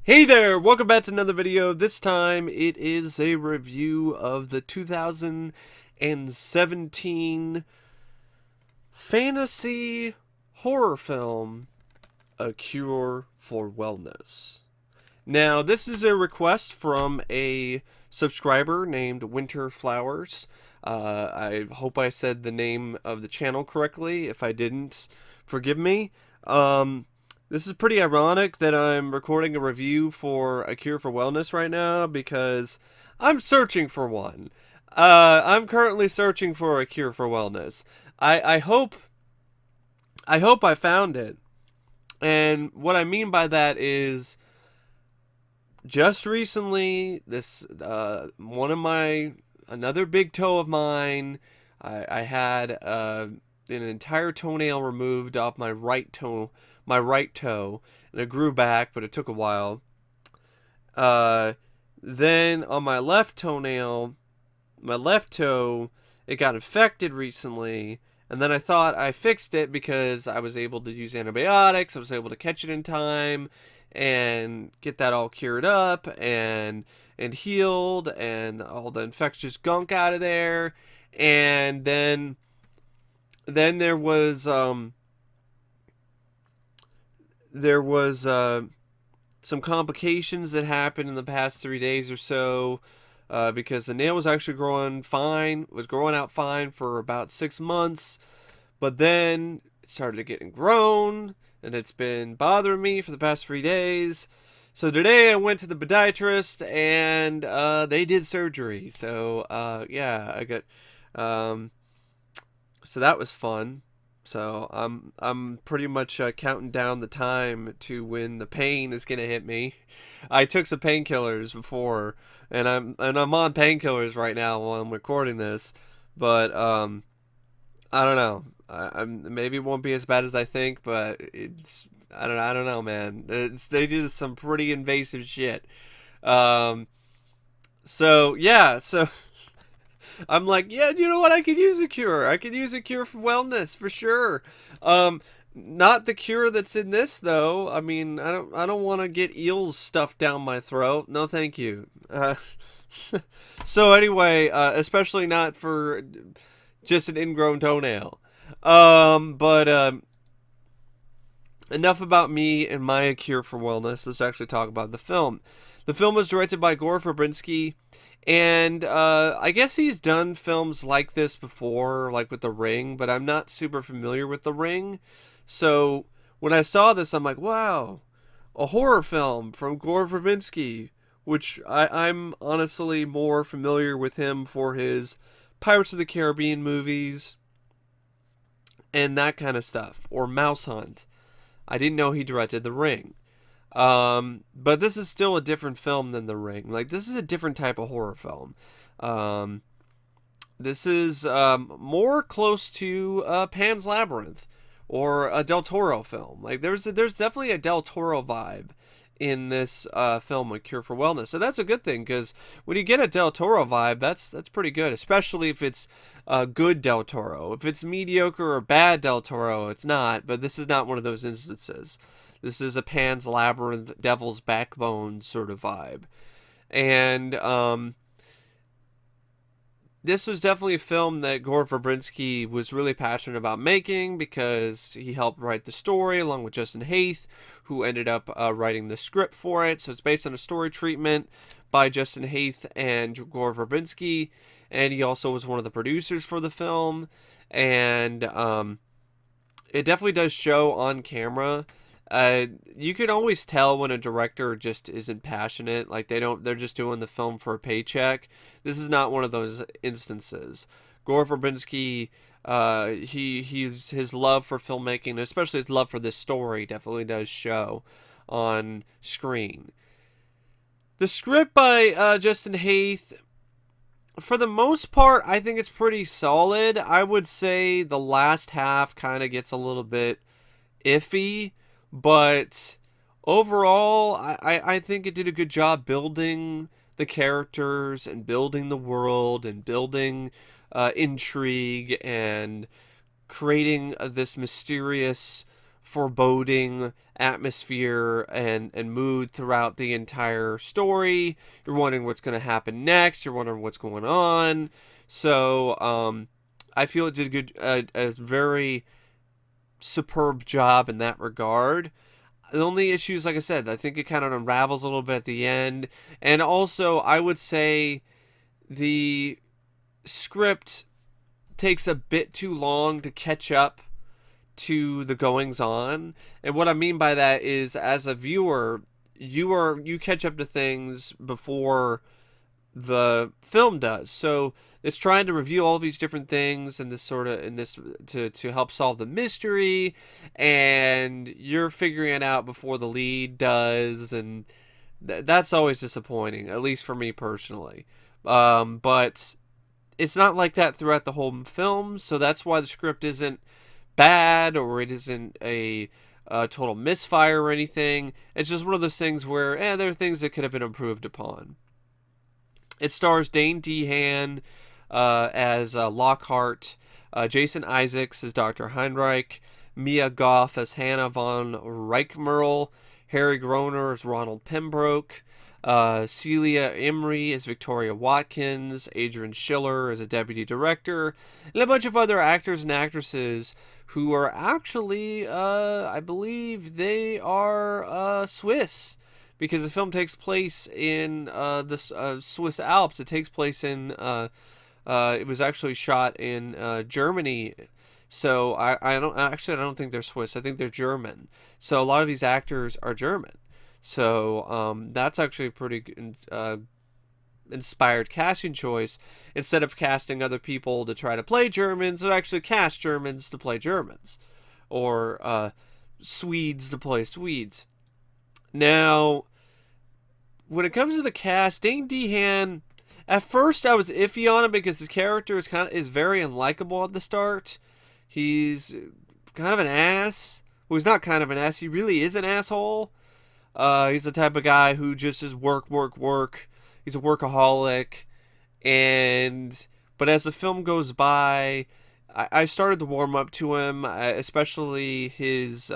Hey there, welcome back to another video. This time it is a review of the 2017 fantasy horror film, A Cure for Wellness. Now, this is a request from a subscriber named Winter Flowers. I hope I said the name of the channel correctly. If I didn't, forgive me. This is pretty ironic that I'm recording a review for A Cure for Wellness right now because I'm searching for one. I'm currently searching for a cure for wellness. I hope I found it. And what I mean by that is just recently, this one of my another big toe of mine. I had an entire toenail removed off my right toe, and it grew back, but it took a while. Uh, then on my left toenail, my left toe, it got infected recently. And then I thought I fixed it because I was able to use antibiotics. I was able to catch it in time and get that all cured up and healed and all the infectious gunk out of there. And then there was some complications that happened in the past 3 days or so. Because the nail was actually growing fine, was growing out fine for about 6 months, but then it started getting grown, and it's been bothering me for the past 3 days. So today I went to the podiatrist, and they did surgery. So yeah, I got so that was fun. So I'm pretty much counting down the time to when the pain is gonna hit me. I took some painkillers before, and I'm on painkillers right now while I'm recording this. But I don't know. I'm maybe it won't be as bad as I think, but I don't know, man. They did some pretty invasive shit. Um, so yeah, so I'm like, yeah, you know what? I could use a cure. I could use a cure for wellness for sure. Um, Not the cure that's in this though. I mean, I don't want to get eels stuffed down my throat. No, thank you. So anyway, especially not for just an ingrown toenail. But enough about me and my cure for wellness. Let's actually talk about the film. The film was directed by Gore Verbinski, and I guess he's done films like this before, like with The Ring, but I'm not super familiar with The Ring. So when I saw this, I'm like, wow, a horror film from Gore Verbinski, which I'm honestly more familiar with him for his Pirates of the Caribbean movies and that kind of stuff, or Mouse Hunt. I didn't know he directed The Ring. But this is still a different film than The Ring. Like, this is a different type of horror film. Um, this is more close to Pan's Labyrinth or a Del Toro film. Like, there's definitely a Del Toro vibe in this film, A Cure for Wellness. So that's a good thing, because when you get a Del Toro vibe, that's pretty good, especially if it's good Del Toro. If it's mediocre or bad Del Toro, it's not, but this is not one of those instances. This is a Pan's Labyrinth, Devil's Backbone sort of vibe. And this was definitely a film that Gore Verbinski was really passionate about making because he helped write the story along with Justin Haith, who ended up writing the script for it. So it's based on a story treatment by Justin Haith and Gore Verbinski, and he also was one of the producers for the film. And it definitely does show on camera. You can always tell when a director just isn't passionate, like they're just doing the film for a paycheck. This is not one of those instances. Gore Verbinski, his love for filmmaking, especially his love for this story, definitely does show on screen. The script by Justin Haith, for the most part, I think it's pretty solid. I would say the last half kind of gets a little bit iffy, but overall, I think it did a good job building the characters and building the world and building intrigue and creating this mysterious foreboding atmosphere and mood throughout the entire story. You're wondering what's going to happen next. You're wondering what's going on. So I feel it did a very superb job in that regard. The only issues, like I said, I think it kind of unravels a little bit at the end. And also, I would say the script takes a bit too long to catch up to the goings on. And what I mean by that is, as a viewer, you catch up to things before the film does. So it's trying to review all these different things and this to help solve the mystery, and you're figuring it out before the lead does, and that's always disappointing, at least for me personally. But it's not like that throughout the whole film, so that's why the script isn't bad, or it isn't a total misfire or anything. It's just one of those things where there are things that could have been improved upon. It stars Dane DeHaan as Lockhart, Jason Isaacs as Dr. Heinrich, Mia Goth as Hannah von Reichmerle, Harry Groener as Ronald Pembroke, Celia Imrie as Victoria Watkins, Adrian Schiller as a deputy director, and a bunch of other actors and actresses who are actually, I believe they are Swiss, because the film takes place in the Swiss Alps. It takes place in, it was actually shot in Germany. So I don't think they're Swiss. I think they're German. So a lot of these actors are German. So that's actually a pretty inspired casting choice. Instead of casting other people to try to play Germans, they actually cast Germans to play Germans, or Swedes to play Swedes. Now, when it comes to the cast, Dane DeHaan, at first I was iffy on him because his character is very unlikable at the start. He's kind of an ass. Well, he's not kind of an ass. He really is an asshole. He's the type of guy who just is work, work, work. He's a workaholic. But as the film goes by, I started to warm up to him, especially his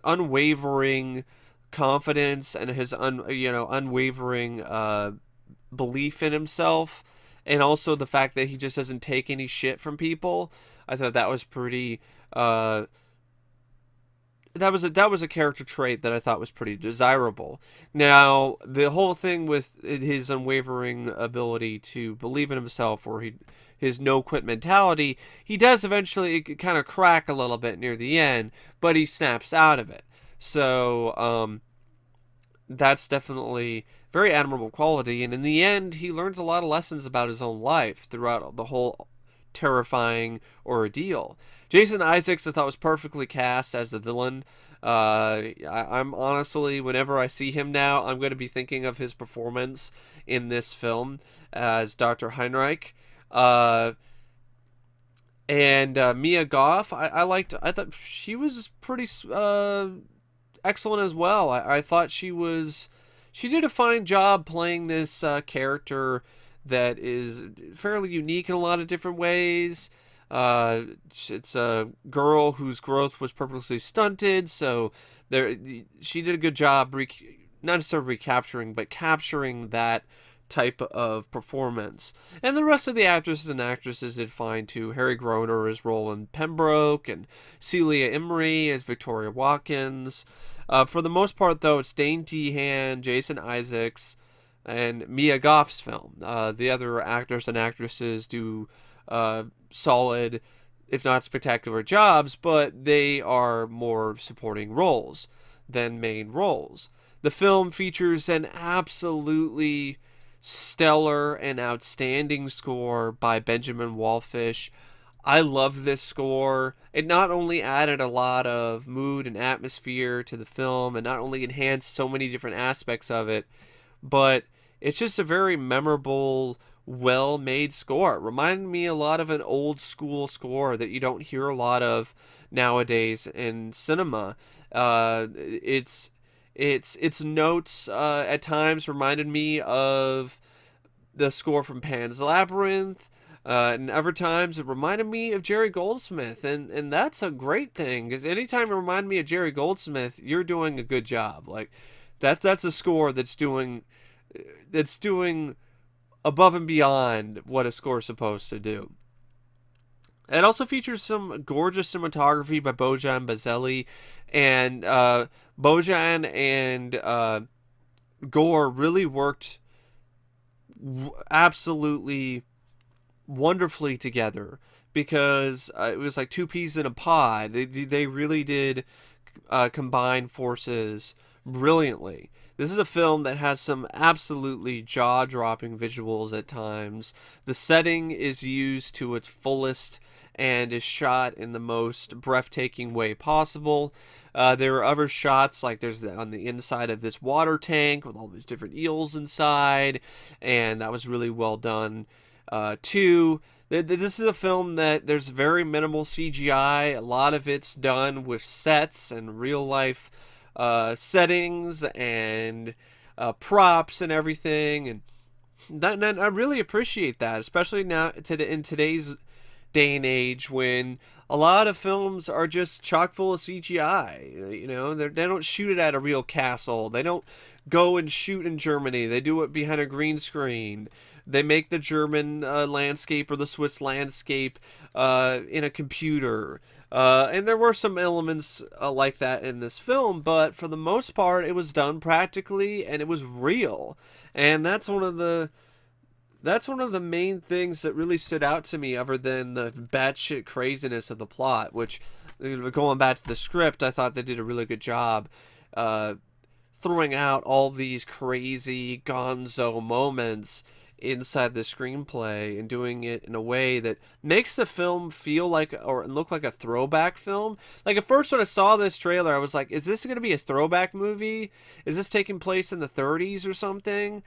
unwavering confidence and his unwavering belief in himself, and also the fact that he just doesn't take any shit from people. I thought that was pretty. That was a character trait that I thought was pretty desirable. Now, the whole thing with his unwavering ability to believe in himself, or his no-quit mentality, he does eventually kind of crack a little bit near the end, but he snaps out of it. So, that's definitely very admirable quality, and in the end, he learns a lot of lessons about his own life throughout the whole terrifying ordeal. Jason Isaacs, I thought, was perfectly cast as the villain. I'm honestly, whenever I see him now, I'm going to be thinking of his performance in this film as Dr. Heinrich. And Mia Goth, I thought she was pretty excellent as well. I thought she did a fine job playing this character that is fairly unique in a lot of different ways. It's a girl whose growth was purposely stunted, so she did a good job, not necessarily recapturing, but capturing that type of performance. And the rest of the actresses and actresses did fine too. Harry Groener as Roland Pembroke, and Celia Imrie as Victoria Watkins. For the most part, though, it's Dane DeHaan, Jason Isaacs, and Mia Goth's film. The other actors and actresses do solid, if not spectacular jobs, but they are more supporting roles than main roles. The film features an absolutely stellar and outstanding score by Benjamin Wallfisch. I love this score. It not only added a lot of mood and atmosphere to the film, and not only enhanced so many different aspects of it, but it's just a very memorable, well-made score. It reminded me a lot of an old school score that you don't hear a lot of nowadays in cinema. Its notes at times reminded me of the score from Pan's Labyrinth. And other times it reminded me of Jerry Goldsmith, and that's a great thing, because anytime you remind me of Jerry Goldsmith, you're doing a good job. Like that's a score that's doing above and beyond what a score is supposed to do. It also features some gorgeous cinematography by Bojan Bazeli, and Bojan and Gore really worked absolutely wonderfully together, because it was like two peas in a pod. They really did combine forces brilliantly. This is a film that has some absolutely jaw-dropping visuals at times. The setting is used to its fullest and is shot in the most breathtaking way possible. There are other shots, like there's on the inside of this water tank with all these different eels inside, and that was really well done too. This is a film that there's very minimal CGI. A lot of it's done with sets and real life settings and props and everything, and I really appreciate that, especially now in today's day and age, when a lot of films are just chock full of CGI. You know, they don't shoot it at a real castle. They don't go and shoot in Germany. They do it behind a green screen. They make the German landscape or the Swiss landscape in a computer. And there were some elements like that in this film, but for the most part, it was done practically and it was real. And that's one of the main things that really stood out to me, other than the batshit craziness of the plot, which, going back to the script, I thought they did a really good job throwing out all these crazy gonzo moments inside the screenplay and doing it in a way that makes the film feel like, or look like, a throwback film. Like, at first when I saw this trailer, I was like, is this going to be a throwback movie? Is this taking place in the 30s or something?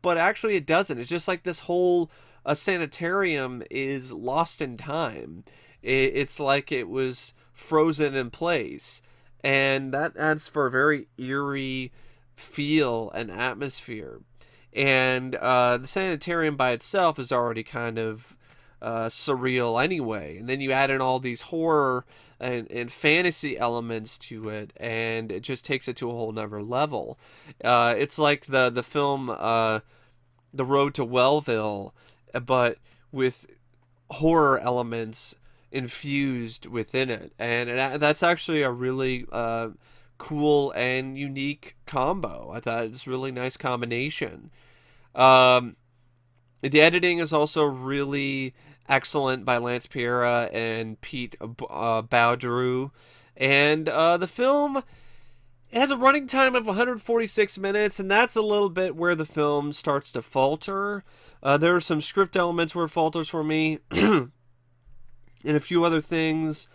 But actually it doesn't. It's just like this whole sanitarium is lost in time. It's like it was frozen in place, and that adds for a very eerie feel and atmosphere. And the sanitarium by itself is already kind of surreal anyway, and then you add in all these horror and fantasy elements to it, and it just takes it to a whole nother level. It's like the film The Road to Wellville, but with horror elements infused within it, and that's actually a really cool and unique combo. I thought it's a really nice combination. Um, the editing is also really excellent by Lance Piera and Pete Baudru, and the film, it has a running time of 146 minutes, and that's a little bit where the film starts to falter. There are some script elements where it falters for me, and a few other things,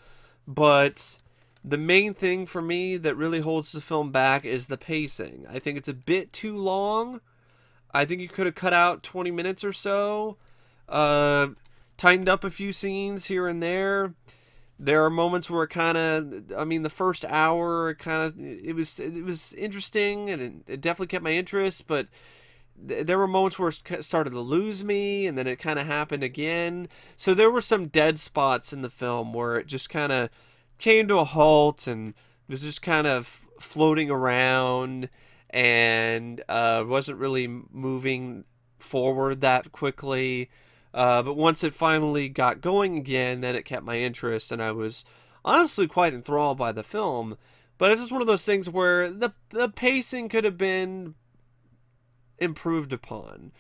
but the main thing for me that really holds the film back is the pacing. I think it's a bit too long. I think you could have cut out 20 minutes or so, tightened up a few scenes here and there. There are moments where it kind of, I mean, the first hour, it was interesting, and it definitely kept my interest, but there were moments where it started to lose me, and then it kind of happened again. So there were some dead spots in the film where it just kind of came to a halt and was just kind of floating around, and wasn't really moving forward that quickly. But once it finally got going again, then it kept my interest, and I was honestly quite enthralled by the film. But it's just one of those things where the pacing could have been improved upon.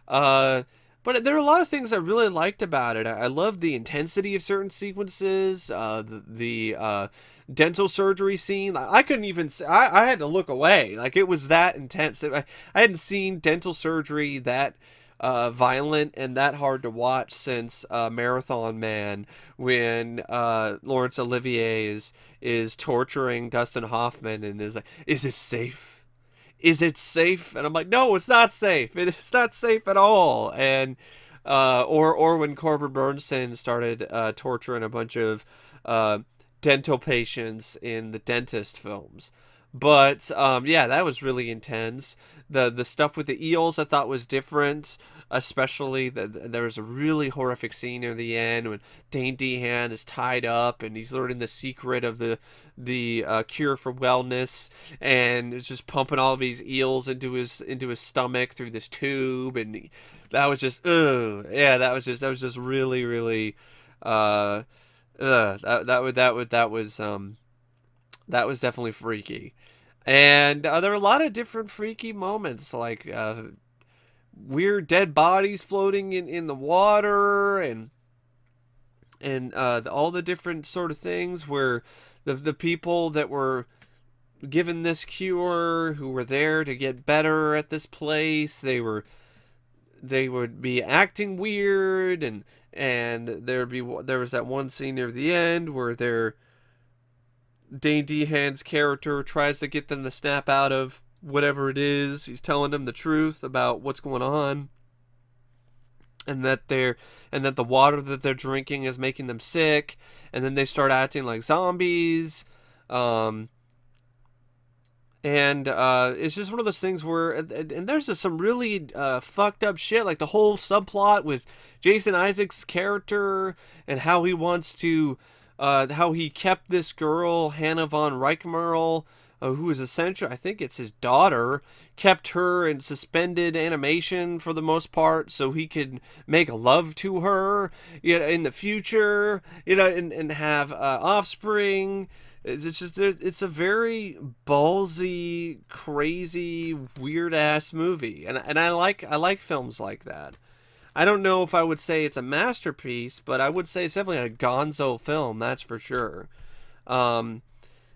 But there are a lot of things I really liked about it. I loved the intensity of certain sequences, the dental surgery scene. I couldn't even, I had to look away. Like, it was that intense. I hadn't seen dental surgery that violent and that hard to watch since Marathon Man, when Laurence Olivier is torturing Dustin Hoffman and is like, "Is it safe? Is it safe?" And I'm like, "No, it's not safe. It's not safe at all." And or when Corbin Bernsen started torturing a bunch of dental patients in the Dentist films. But yeah, that was really intense. The stuff with the eels I thought was different. especially that there was a really horrific scene near the end when Dane DeHaan is tied up and he's learning the secret of the cure for wellness, and it's just pumping all these eels into his stomach through this tube, and that was just yeah, that was just really really uh that was definitely freaky. And there were a lot of different freaky moments, like weird dead bodies floating in the water, and all the different sort of things where the people that were given this cure, who were there to get better at this place, they would be acting weird, and there was that one scene near the end where Dane DeHaan's character tries to get them to snap out of whatever it is. He's telling them the truth about what's going on, and that the water that they're drinking is making them sick, and then they start acting like zombies. And it's just one of those things where, and there's just some really fucked up shit, like the whole subplot with Jason Isaacs' character and how he wants to, how he kept this girl, Hannah von Reichmerl, who is essentially, I think it's his daughter, kept her in suspended animation for the most part so he could make love to her, in the future, and have offspring. It's just, it's a very ballsy, crazy, weird ass movie, and I like films like that. I don't know if I would say it's a masterpiece, but I would say it's definitely a gonzo film, that's for sure. Um,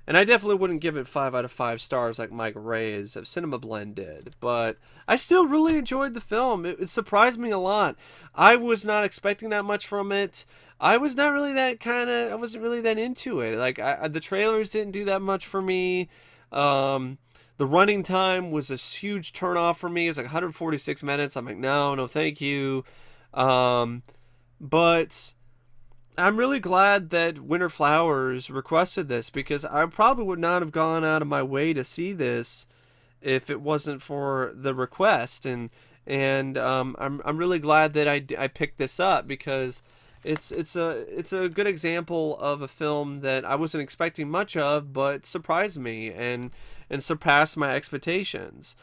and I definitely wouldn't give it 5 out of 5 stars like Mike Ray's Cinema Blend did, but I still really enjoyed the film. It surprised me a lot. I was not expecting that much from it. I wasn't really that into it. Like, the trailers didn't do that much for me. The running time was a huge turnoff for me. It's like 146 minutes. I'm like, no, thank you. But I'm really glad that Winter Flowers requested this, because I probably would not have gone out of my way to see this if it wasn't for the request. I'm really glad that I picked this up, because it's a good example of a film that I wasn't expecting much of, but surprised me and surpassed my expectations.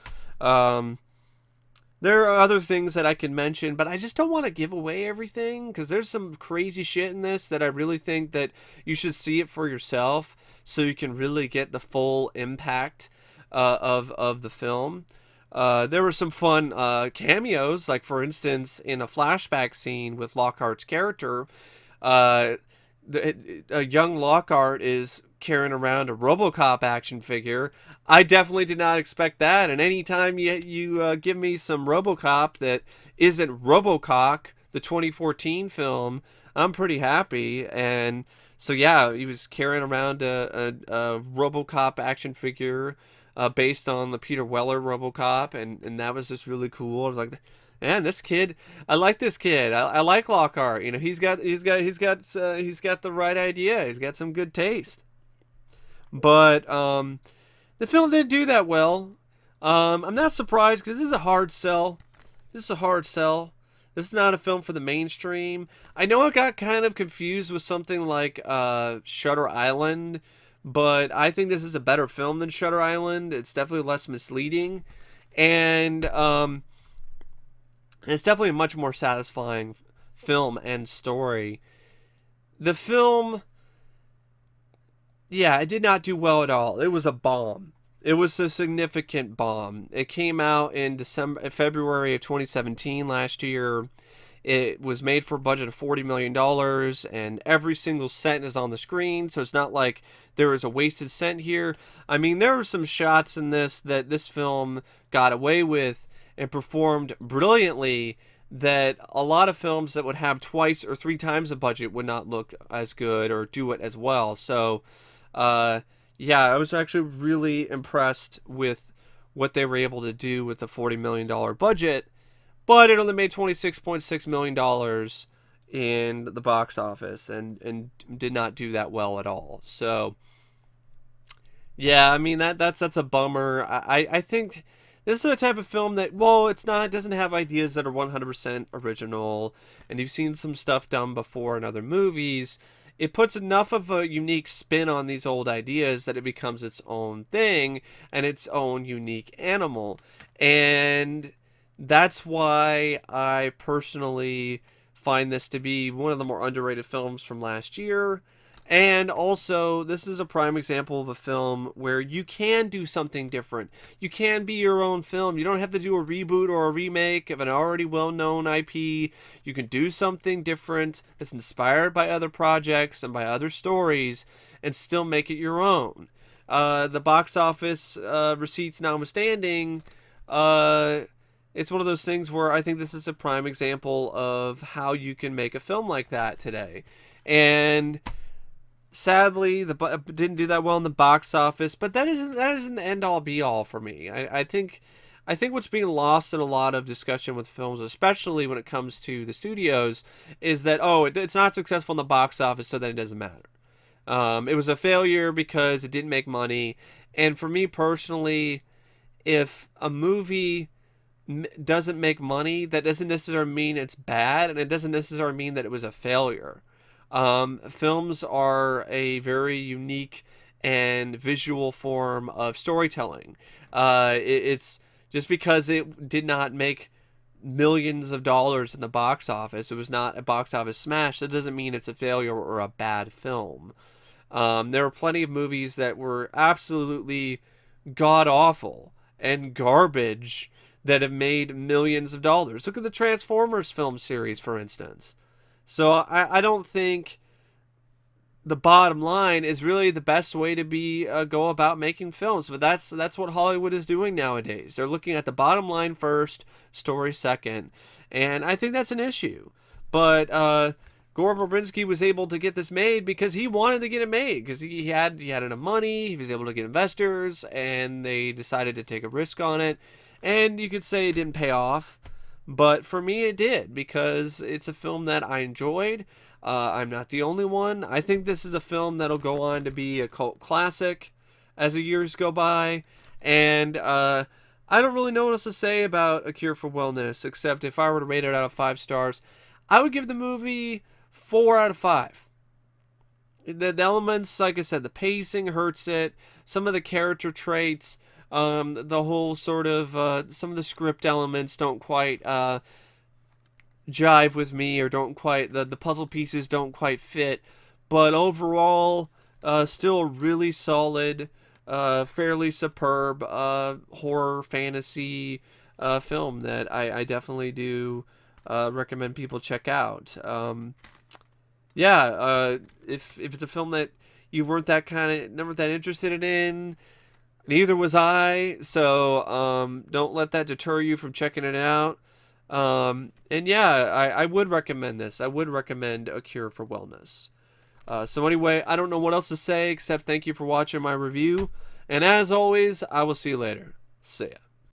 There are other things that I can mention, but I just don't want to give away everything, because there's some crazy shit in this that I really think that you should see it for yourself so you can really get the full impact of the film. There were some fun cameos, like for instance, in a flashback scene with Lockhart's character, uh, a young Lockhart is carrying around a RoboCop action figure. I definitely did not expect that, and anytime you give me some RoboCop that isn't RoboCop, the 2014 film, I'm pretty happy. And so yeah, he was carrying around a RoboCop action figure based on the Peter Weller RoboCop, and that was just really cool. I was like, man, this kid, I like this kid. I like Lockhart. He's got the right idea. He's got some good taste. But the film didn't do that well. I'm not surprised, because this is a hard sell. This is a hard sell. This is not a film for the mainstream. I know I got kind of confused with something like Shutter Island, but I think this is a better film than Shutter Island. It's definitely less misleading, and it's definitely a much more satisfying film and story. The film, yeah, it did not do well at all. It was a bomb. It was a significant bomb. It came out in February of 2017 last year. It was made for a budget of $40 million, and every single cent is on the screen, so it's not like there was a wasted cent here. I mean, there were some shots in this that this film got away with and performed brilliantly that a lot of films that would have twice or three times the budget would not look as good or do it as well. So, yeah, I was actually really impressed with what they were able to do with the $40 million budget, but it only made $26.6 million in the box office and did not do that well at all. So, yeah, I mean, that's a bummer. I think This is the type of film that, well, it doesn't have ideas that are 100% original, and you've seen some stuff done before in other movies. It puts enough of a unique spin on these old ideas that it becomes its own thing and its own unique animal. And that's why I personally find this to be one of the more underrated films from last year. And also, this is a prime example of a film where you can do something different. You can be your own film. You don't have to do a reboot or a remake of an already well-known IP. You can do something different that's inspired by other projects and by other stories and still make it your own. The box office receipts notwithstanding, it's one of those things where I think this is a prime example of how you can make a film like that today. And sadly, didn't do that well in the box office, but that isn't the end all be all for me. I think what's being lost in a lot of discussion with films, especially when it comes to the studios, is that it's not successful in the box office, so then it doesn't matter. It was a failure because it didn't make money, and for me personally, if a movie doesn't make money, that doesn't necessarily mean it's bad, and it doesn't necessarily mean that it was a failure. Films are a very unique and visual form of storytelling. It's just because it did not make millions of dollars in the box office, it was not a box office smash, that doesn't mean it's a failure or a bad film. There are plenty of movies that were absolutely god-awful and garbage that have made millions of dollars. Look at the Transformers film series, for instance. So I don't think the bottom line is really the best way to go about making films, but that's what Hollywood is doing nowadays. They're looking at the bottom line first, story second, and I think that's an issue. But Gore Verbinski was able to get this made because he wanted to get it made, because he had enough money, he was able to get investors, and they decided to take a risk on it. And you could say it didn't pay off. But for me, it did, because it's a film that I enjoyed. I'm not the only one. I think this is a film that'll go on to be a cult classic as the years go by. And I don't really know what else to say about A Cure for Wellness, except if I were to rate it out of 5 stars, I would give the movie 4 out of 5. The elements, like I said, the pacing hurts it. Some of the character traits, the whole sort of some of the script elements don't quite jive with me, or don't quite, the puzzle pieces don't quite fit, but overall still a really solid, fairly superb horror fantasy film that I definitely do recommend people check out. If it's a film that you never that interested in, neither was I, so don't let that deter you from checking it out. I would recommend this. I would recommend A Cure for Wellness. So anyway, I don't know what else to say except thank you for watching my review. And as always, I will see you later. See ya.